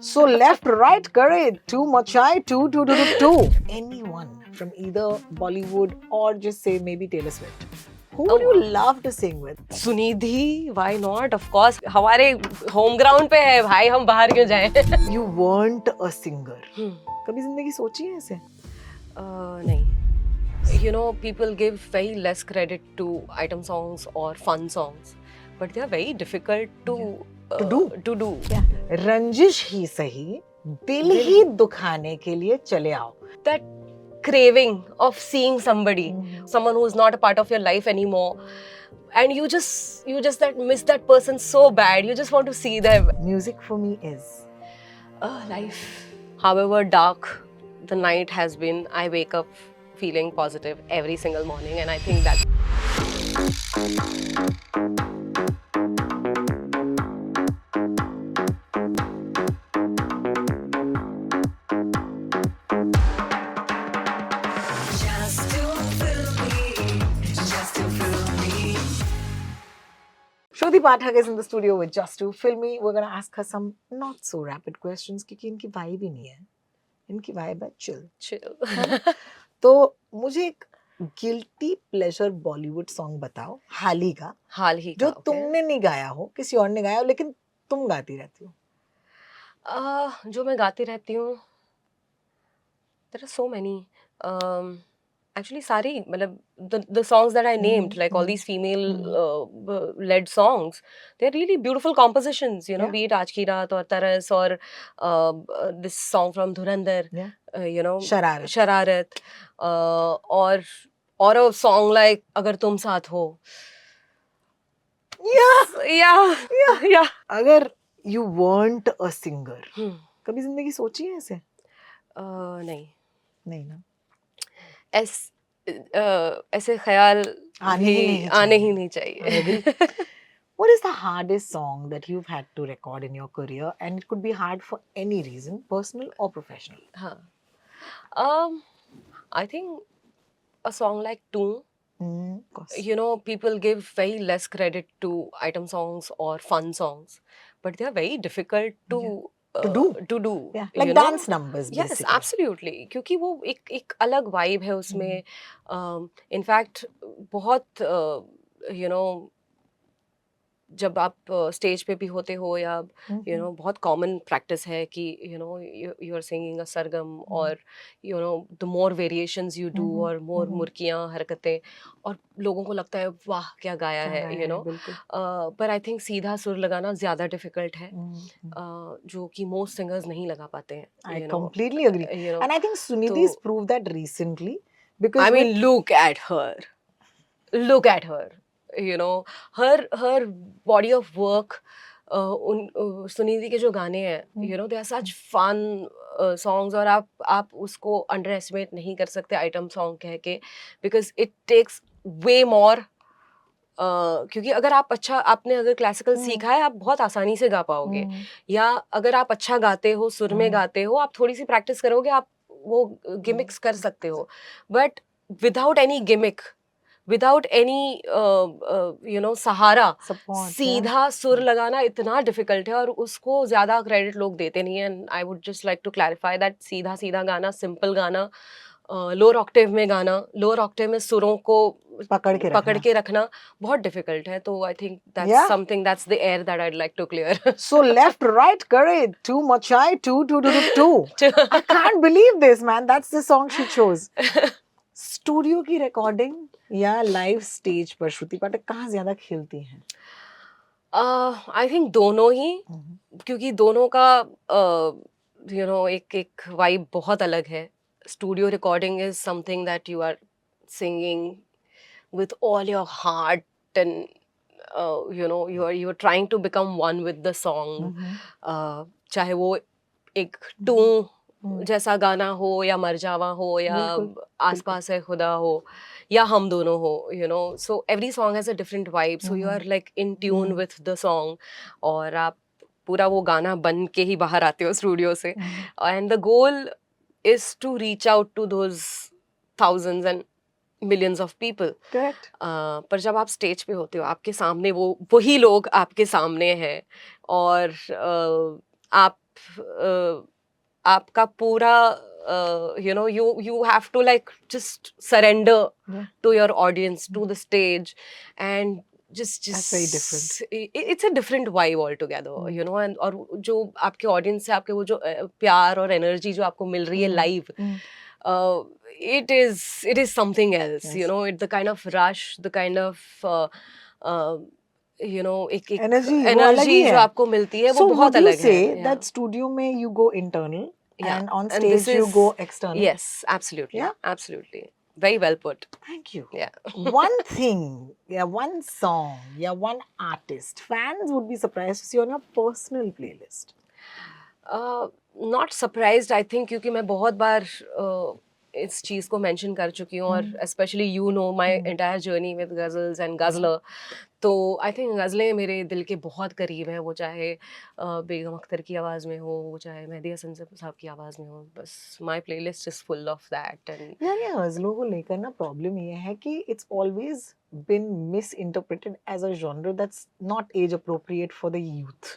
So left, right, करे too much I two. Anyone from either Bollywood or just say maybe Taylor Swift. Who would you love to sing with? Sunidhi, why not? Of course, हमारे home ground पे है भाई, हम बाहर क्यों जाएं? You weren't a singer. कभी जिंदगी सोची है ऐसे? नहीं. You know, people give very less credit to item songs or fun songs, but they are very difficult to do. Yeah. रंजिश ही सही, दिल ही दुखाने के लिए चले आओ. That craving of seeing somebody, someone who is not a part of your life anymore, and you just that miss that person so bad. You just want to see them. Music for me is Life. However dark the night has been, I wake up feeling positive every single morning, and I think that. Shruti Pathak is in the studio with Just to Fill Me. We're going to ask her some not so rapid questions क्योंकि इनकी vibe ही नहीं है. इनकी vibe है chill. तो मुझे एक guilty pleasure Bollywood song बताओ, हाल ही का जो तुमने नहीं गाया हो, किसी और ने गाया हो लेकिन तुम गाती रहती हो. जो मैं गाती रहती हूँ, there are so many. Actually, सारी मतलब the songs that I named, like all these female led songs, they're really beautiful compositions. You know, be it Aaj Ki Raat or Taras or this song from Dhurandhar. You know, Shararat. Or a song like Agar Tum Saath Ho. Yeah. अगर you weren't a singer, कभी जिंदगी सोची है ऐसे? नहीं ना. ऐसे ख्याल आने ही नहीं चाहिए. What is the hardest song that you've had to record in your career, and it could be hard for any reason, personal or professional? I think a song like Toon. Of course. You know, people give very less credit to item songs or fun songs, but they are very difficult to do. Yeah, like dance numbers. Yes, basically. absolutely. क्योंकि वो एक अलग vibe है उसमें. In fact, बहुत you know, जब आप stage पे भी होते हो या you know, बहुत common practice है कि you know, you are singing a sargam or you know, the more variations you do और more मुर्कियाँ हरकतें, और लोगों को लगता है वाह क्या गाया है, you know. But I think सीधा सुर लगाना ज़्यादा difficult है, जो कि most singers नहीं लगा पाते हैं. I completely agree. You know, and I think Sunidhi's proved that recently, because I mean, look at her. You know, her body of work. Sunidhi के जो गाने हैं, you know, they are such fun songs, और आप उसको underestimate नहीं कर सकते item song कह के, because it takes way more. क्योंकि अगर आपने अगर क्लासिकल सीखा है, आप बहुत आसानी से गा पाओगे, या अगर आप अच्छा गाते हो, सुर में गाते हो, आप थोड़ी सी प्रैक्टिस करोगे, आप वो गिमिक्स कर सकते हो. But without any gimmick, without any you know सहारा, सीधा सुर लगाना इतना डिफिकल्ट है, और उसको ज्यादा क्रेडिट लोग देते नहीं है. And I would just like to clarify that सीधा गाना, सिंपल गाना, लोअर ऑक्टेव में गाना, लोअर ऑक्टेव में सुरों को पकड़ के रखना बहुत डिफिकल्ट है. तो I think that's something, that's the air that I would like to clear. So left, right, करे too much I two. I can't believe this, man. That's the song she chose. Studio की recording या live stage पर श्रुति पाठक कहाँ ज्यादा खेलती हैं? I think दोनों ही, क्योंकि दोनों का यू नो एक वाइब बहुत अलग है. Studio recording is something that you are singing with all your heart, and you know, you are trying to become one with the song. चाहे वो एक टू जैसा गाना हो, या मर जावा हो, या आसपास है खुदा हो, या हम दोनों हो, you know, so every song has a different vibe, so you are like in tune with the song, और आप पूरा वो गाना बन के ही बाहर आते हो स्टूडियो से. And the goal is to reach out to those thousands and millions of people. Correct. पर जब आप स्टेज पे होते हो, आपके सामने वही लोग आपके सामने हैं, और आप आपका पूरा you have to like just surrender Yeah. to your audience, to the stage, and just That's very different. it's a different vibe altogether, Mm. you know. and और जो आपके ऑडियंस से आपके वो जो प्यार और एनर्जी जो आपको मिल रही है live, Mm. it is something else, Yes. you know. It the kind of rush, the kind of you know, एक Energy वो अलग एनर्जी ही जो है. आपको मिलती है वो So बहुत would you अलग say है. that studio में you go internal Yeah. and on And this stage you is- go external? Yes, absolutely. Yeah? Absolutely. Very well put. Thank you. Yeah. One thing, one song, one artist, fans would be surprised to see on your personal playlist. Not surprised, I think, क्योंकि मैं बहुत बार इस चीज़ को mention कर चुकी हूँ, और specially you know my entire journey with ghazals and ghazalar. तो आई थिंक गज़लें मेरे दिल के बहुत करीब हैं, वो चाहे बेगम अख्तर की आवाज़ में हो, वो चाहे मेहदी हसन साहब की आवाज़ में हो. बस my playlist is full of that. And यार ये गज़लों को लेकर ना प्रॉब्लम ये है कि it's always been misinterpreted as a genre that's not age appropriate for the youth,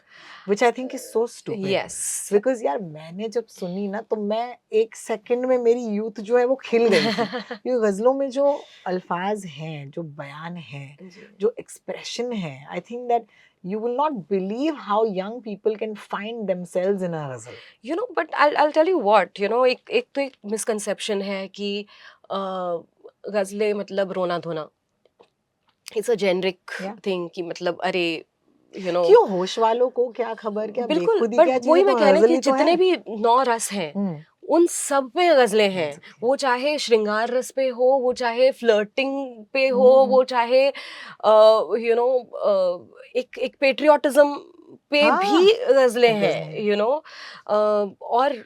which I think is so stupid. Yes. Because यार मैंने जब सुनी ना तो मैं एक सेकंड में मेरी यूथ जो है वो खिल गई थी. ये गज़लों में जो अल्फाज हैं, जो बयान है, जो एक्सप्रेशन है, I think that you will not believe how young people can find themselves in a ghazal. You know, but I'll tell you what, you know, एक तो एक misconception है कि गज़लें मतलब रोना धोना. It's a generic thing कि मतलब अरे you know. क्यों होश वालों को क्या खबर, क्या बिल्कुल, बेखुदी but क्या चीज़ वही है, मैं तो कह रही गज़ल कि ही तो जितने है. भी 9 रस हैं उन सब पे गज़लें हैं. वो चाहे श्रृंगार रस पे हो, वो चाहे फ्लर्टिंग पे हो, वो चाहे यू नो एक पेट्रियोटिज्म पे भी गज़लें हैं, यू नो. और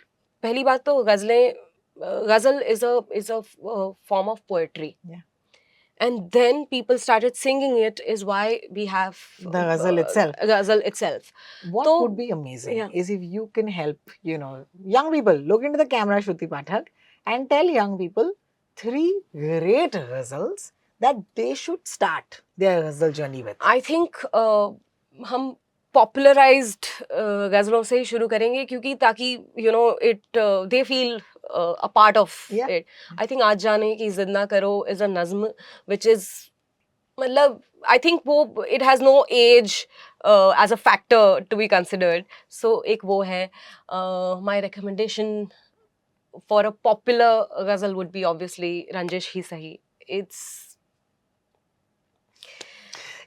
पहली बात तो ghazal is a form of poetry. And then people started singing it, is why we have the ghazal itself. Ghazal itself. What would be amazing is if you can help, you know, young people, look into the camera, Shruti Pathak, and tell young people 3 great ghazals that they should start their ghazal journey with. I think हम popularized गज़लों से ही शुरू करेंगे, क्योंकि ताकि you know it they feel a part of it. I think आज जाने की जिद ना करो is a नज़्म which is मतलब I think वो it has no age as a factor to be considered. So एक वो है. My recommendation for a popular ghazal would be obviously रंजिश ही सही. It's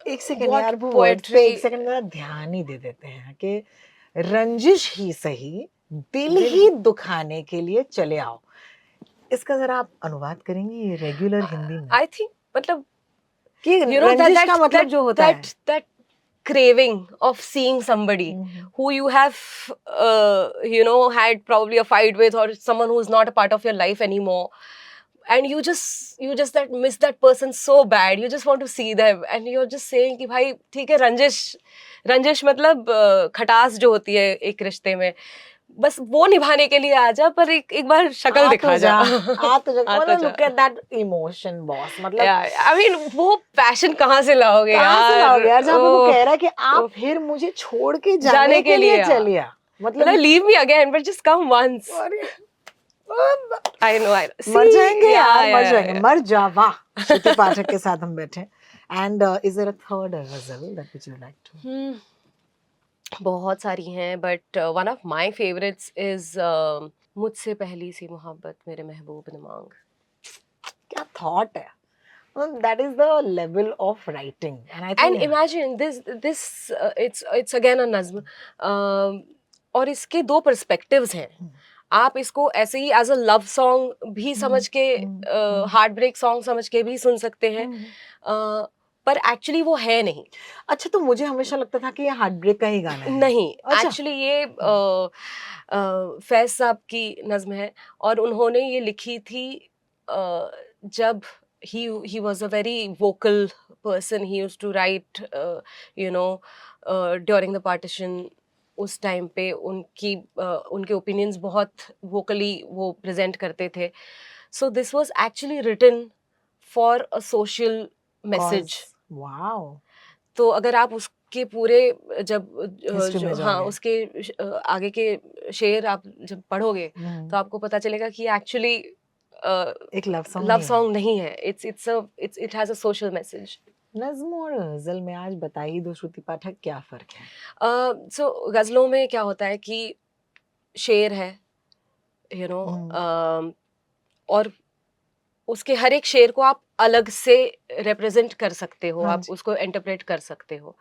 एक सेकंड यार, वो वर्ड पे एक सेकंड मेरा ध्यान ही दे देते हैं कि रंजिश ही सही, दिल ही दुखाने के लिए चले आओ. इसका जरा आप अनुवाद करेंगे ये रेगुलर हिंदी में? आई थिंक मतलब कि रंजिश का मतलब जो होता है that craving of seeing somebody who you have you know had probably a fight with, or someone who's not a part of your life anymore, and you just that miss that person so bad, you just want to see them, and you're just saying कि भाई ठीक है, रंजिश मतलब खटास जो होती है एक रिश्ते में, बस वो निभाने के लिए आ जा, पर एक बार शक्ल दिखा जा. मतलब look at that emotion boss, मतलब I mean वो पैशन कहाँ से लाओगे यार, जहाँ पे वो कह रहा है कि आप फिर मुझे छोड़ के जाने के लिए चलिए, मतलब leave me again but just come once. I know. मर जाएंगे यार, मर जाएंगे, मर जा. वाह, श्रुति पाठक के साथ हम बैठे. And is there a third ghazal that which you like to? बहुत सारी हैं, but one of my favorites is मुझसे पहली सी मोहब्बत मेरे महबूब ने मांग. क्या thought है. That is the level of writing, and I think. And imagine this it's again a nazm. और इसके 2 perspectives हैं. आप इसको ऐसे ही एज अ लव सॉन्ग भी समझ के, हार्ट ब्रेक सॉन्ग समझ के भी सुन सकते हैं, पर एक्चुअली वो है नहीं. अच्छा, तो मुझे हमेशा लगता था कि ये हार्ट ब्रेक का ही गाना है. नहीं, एक्चुअली ये फैज साहब की नज़्म है, और उन्होंने ये लिखी थी जब he was a very vocal person. He used to write you know during the partition. उस टाइम पे उनके ओपिनियंस बहुत वोकली वो प्रेजेंट करते थे. So this was actually written for a social message. Wow. तो अगर आप के पूरे जब History में जो हाँ जाओगे। उसके आगे के शेर आप जब पढ़ोगे हम्म, तो आपको पता चलेगा कि एक्चुअली एक लव सॉन्ग लव नहीं है। सॉन्ग नहीं है, it has a social message. नज्म और गजल में आज बता ही दो श्रुति पाठक, क्या फर्क है? सो गजलों में क्या होता है कि शेर है, यू नो, हम्म, और उसके हर एक शेर को आप अलग से रिप्रेजेंट कर सकते हो, हाँ आप जी। उसको इंटरप्रेट कर सकते हो।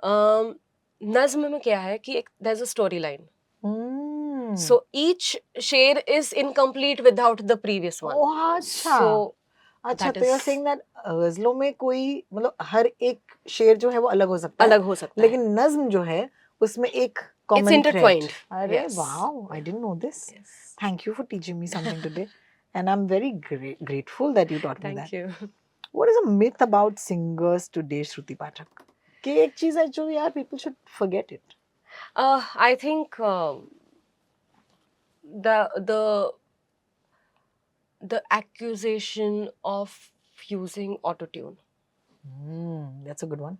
अम, नज्म में क्या है कि एक there is a story line, hmm, so each sher is incomplete without the previous one, oh अच्छा। सो अच्छा, दैट तो इज you're saying that गजलों में कोई मतलब हर एक शेर जो है वो अलग हो सकता है, अलग हो सकता है, लेकिन नज्म जो है उसमें एक इट्स कॉमन थ्रेड। इंटरट्वाइंड। अरे yes, wow, I didn't know this. Yes, thank you for teaching me something today and I'm very grateful that you taught me thank that. You. What is a myth about singers today, Shruti Pathak? कि एक चीज है जो यार people should forget it. I think the the accusation of using autotune, That's a good one.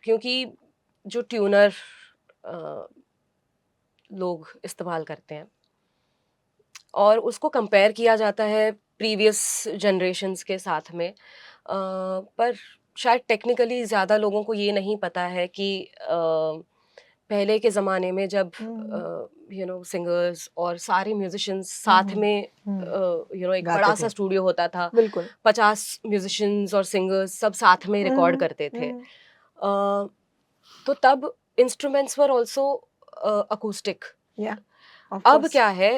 क्योंकि जो tuner लोग इस्तेमाल करते हैं और उसको कंपेयर किया जाता है प्रीवियस जनरेशन्स के साथ में, पर शायद टेक्निकली ज़्यादा लोगों को ये नहीं पता है कि पहले के ज़माने में जब सिंगर्स और सारे म्यूजिशियंस साथ में एक गाते बड़ा थे। सा स्टूडियो होता था, बिल्कुल। 50 म्यूजिशियंस और सिंगर्स सब साथ में रिकॉर्ड करते थे। तो तब instruments were also acoustic. Yeah, of अब course. क्या है,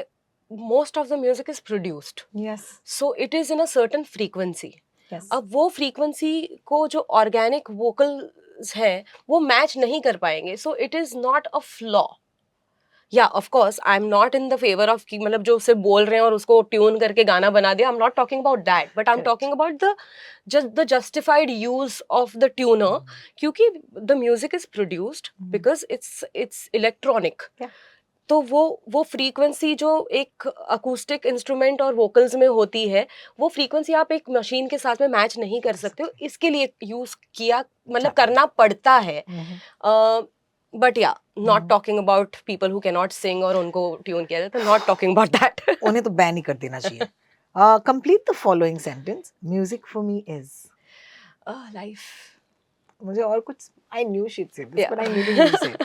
most of the music is produced, Yes, so it is in a certain frequency. yes. अब वो फ्रीक्वेंसी को जो ऑर्गेनिक वोकल्स हैं वो मैच नहीं कर पाएंगे, so it is not a flaw. या of course I am not in the favour of कि मतलब जो उसे बोल रहे हैं और उसको ट्यून करके गाना बना दिया, I am not talking about that, but I am Correct. Talking about the justified use of the tuner, क्योंकि the music is produced because it's electronic. Yeah. तो वो फ्रीक्वेंसी जो एक अकूस्टिक इंस्ट्रूमेंट और वोकल्स में होती है, वो फ्रीक्वेंसी आप एक मशीन के साथ में मैच नहीं कर सकते हो, इसके लिए यूज किया मतलब करना पड़ता है। But yeah not talking about people who can not sing और उनको ट्यून किया जाता है, नॉट टॉकिंग अबाउट दैट। उन्हें तो बैन ही कर देना चाहिए। Complete the following sentence. Music for me is. Life. मुझे और कुछ I knew she'd say this, Yeah. but I needed you to say.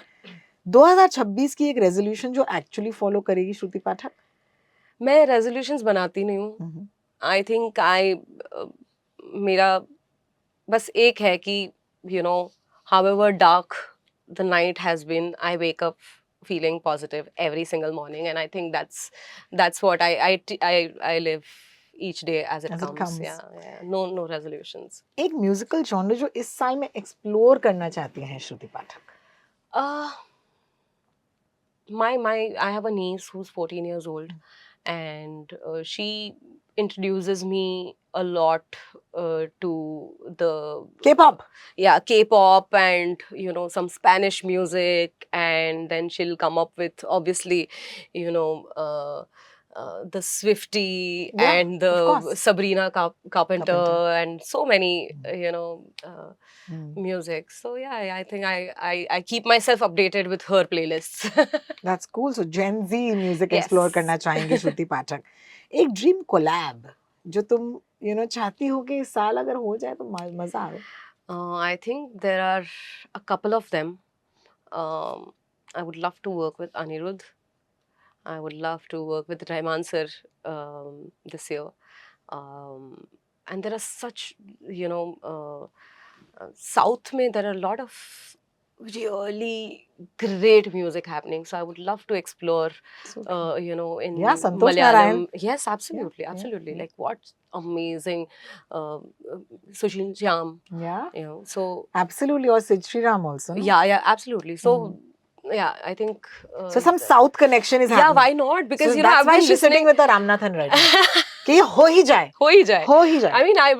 2026 की एक रेजोल्यूशन जो एक्चुअली फॉलो करेगी श्रुति पाठक? मैं रेजोल्यूशंस बनाती नहीं हूँ। आई थिंक मेरा बस एक है कि however dark the night has been, I wake up feeling positive every single morning, and I think that's what I live each day as it comes. Yeah, no resolutions. एक musical genre जो इस साल में explore करना चाहती हैं श्रुति पाठक? I have a niece who's 14 years old, and she introduces me a lot to the K-pop. Yeah, K-pop and some Spanish music, and then she'll come up with obviously the Swiftie and of the course. Sabrina Carpenter and so many Hmm. music. So yeah, I think I keep myself updated with her playlists. That's cool. So Gen Z music Yes. Explore करना चाहेंगे श्रुति पाठक। एक dream collab जो तुम चाहती हो कि इस साल अगर हो जाए तो मजा आए? I think there are a couple of them. I would love to work with Anirudh. I would love to work with Rahman sir this year. And there are such, South mein there are a lot of really great music happening. So I would love to explore, in Yeah, Santosh Malayalam. Narayan. Yes, absolutely, absolutely. yeah. Like what amazing Sushil Shyam. Yeah. So Absolutely. और Sid Sriram also. No? yeah, absolutely. So yeah, I think. So some South connection is happening. Yeah, why not? Because so I've that's why been she's sitting listening. with a Ramnathan right now. कि ये हो ही जाए, हो ही जाए. हो ही जाए. I mean, I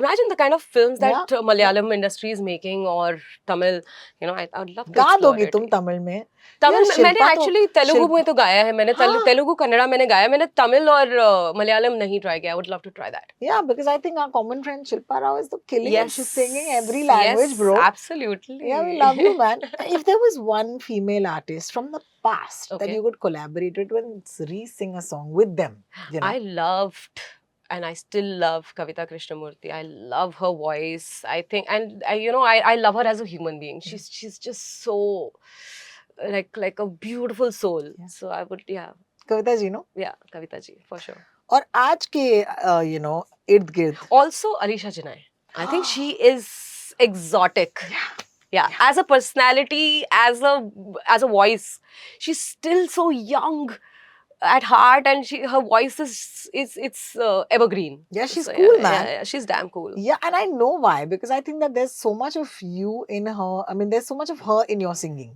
imagine the kind of films that Yeah. Malayalam industry is making, or Tamil. You know, I'd love to गा explore दोगी it. तुम तमिल में? तमिल यार, में मैंने शिल्पा तो एक्चुअली तेलुगु में तो गाया है मैंने. हाँ. तेलुगु कन्नड़ा मैंने गाया. मैंने तमिल और मलयालम नहीं ट्राई किया. I would love to try that. Yeah, because I think our common friend Shilpa Rao is the killing it. Yes. She's singing every language, Yes, bro. absolutely. Yeah, we love you, man. If there was one female artist from the past that Okay. you could collaborate with and re-sing a song with them, you know? I loved, and I still love Kavita Krishnamurthy. I love her voice. I think, and I love her as a human being. She's just so like a beautiful soul. Yeah. So I would, Kavita ji, no? yeah, Kavita ji for sure. और आज के इर्द गिर्द Also Alisha Jinai. I think she is exotic. Yeah, as a personality, as a voice, she's still so young at heart, and her voice is evergreen. Yeah, she's So, cool, man. Yeah, she's damn cool. Yeah, and I know why, because I think that there's so much of you in her. I mean, there's so much of her in your singing,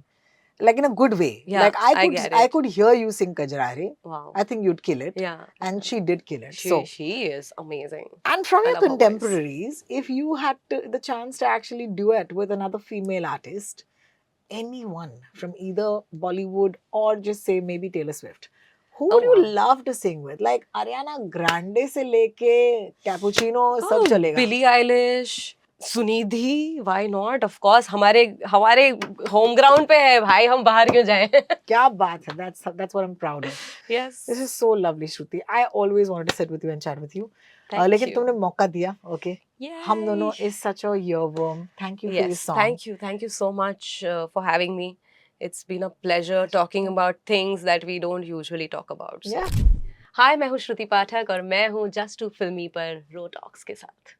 like in a good way. Yeah, Like I get I it. could hear you sing Kajrare. Wow. I think you'd kill it. Yeah. And she did kill it. She is amazing. And from I your love her voice. contemporaries, if you had the chance to actually duet with another female artist, anyone from either Bollywood or just say maybe Taylor Swift, who would Oh, you wow. love to sing with? Like Ariana Grande se leke Cappuccino, sab chalega. Billie Eilish, Sunidhi, why not? Of course, हमारे home ground पे है भाई, हम बाहर क्यों जाएं? क्या बात है? That's what I'm proud of. Yes. This is so lovely, Shruti. I always wanted to sit with you and chat with you. Thank लेकिन you. तुमने मौका दिया, okay? Yay. हम दोनों is such a earworm. Thank you for your Yes, song. thank you so much for having me. It's been a pleasure talking about things that we don't usually talk about. So. Yeah. Hi, मैं हूँ श्रुति पाठक और मैं हूँ Just Too Filmy पर रो talks के साथ.